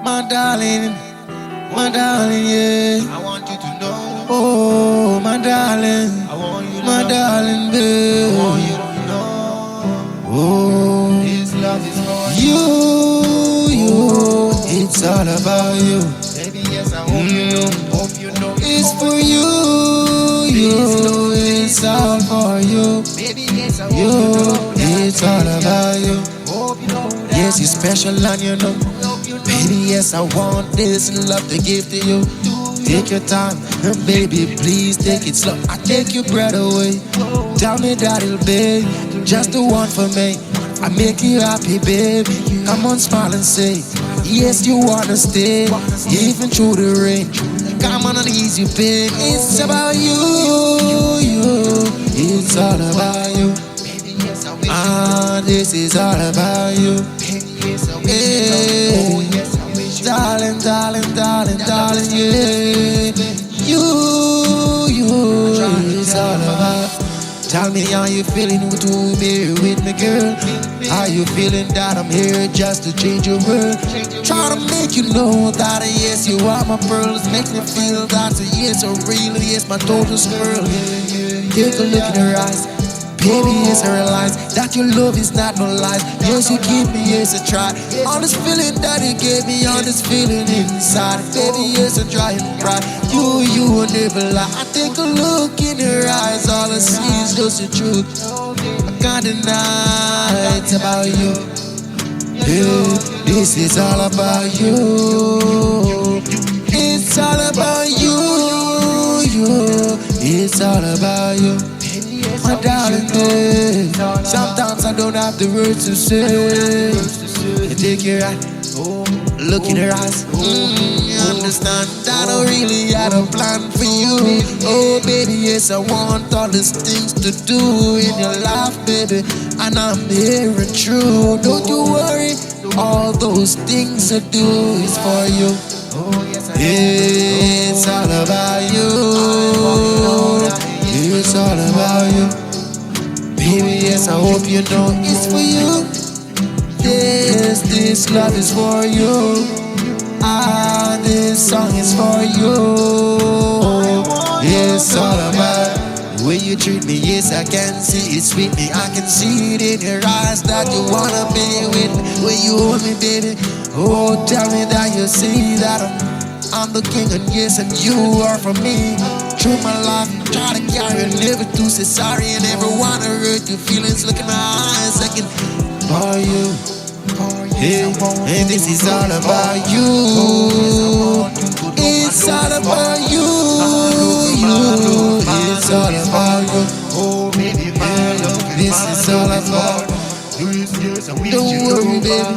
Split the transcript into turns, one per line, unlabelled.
my darling, yeah.
I want you to know.
Oh, my darling,
I want you to
my
know.
darling,
I want you
babe.
to know.
Oh,
This love is for
you, it's all about you.
baby, yes, I hope you know. Hope you know.
It's for you, it's all for you.
Baby, yes, I hope you know.
It's all about you.
Hope you know.
Yes, you're special and you know.
Hope you know.
Baby, yes, I want this love to give to you. Take your time, and baby, please take it slow. I take your breath away. Tell me that it'll be just the one for me. I make you happy, babe. Come on, smile and say, yes, you wanna stay, even through the rain. Come on, ease you, babe. It's about you. It's all about you. Ah, this is all about you. Hey, darling, yeah. It's all about. Tell me how you feeling to be with me, girl. How you feeling that I'm here just to change your world? Try to make you know that yes, you are my pearls. Make me feel that yes, so real, yes, my total swirl. Take a look in her eyes. Baby, yes, I realize that your love is not no lies. Yes, you keep me, yes, I try. All this feeling that you gave me, all this feeling inside. Baby, yes, I try and cry. You will never lie. I take a look in your eyes, all I see is just the truth. I can't deny it's about you. Yeah, this is all about you. It's all about you. It's all about you. My darling, babe. Sometimes I don't have the words to say. You take your eye, look in her eyes. You understand that I really had a plan for you. Oh, baby, yes, I want all these things to do in your life, baby. And I'm here and true. Don't you worry, all those things I do is for you. It's all about you. It's all about you. Baby, yes, I hope you know it's for you. Yes, this love is for you. Ah, this song is for you. It's all about the way you treat me. Yes, I can see it, sweet me. I can see it in your eyes that you wanna be with me. When you hold me, baby, oh, tell me that you see that I'm the king, and yes, and you are for me. Through my life, try to carry and never to say sorry, and never wanna hurt your feelings. Look in my eyes, I can for you. Hey, and this is all about you. It's all about you. It's all about you.
Oh, baby, my love.
This is all about.
Don't
Don't worry, baby.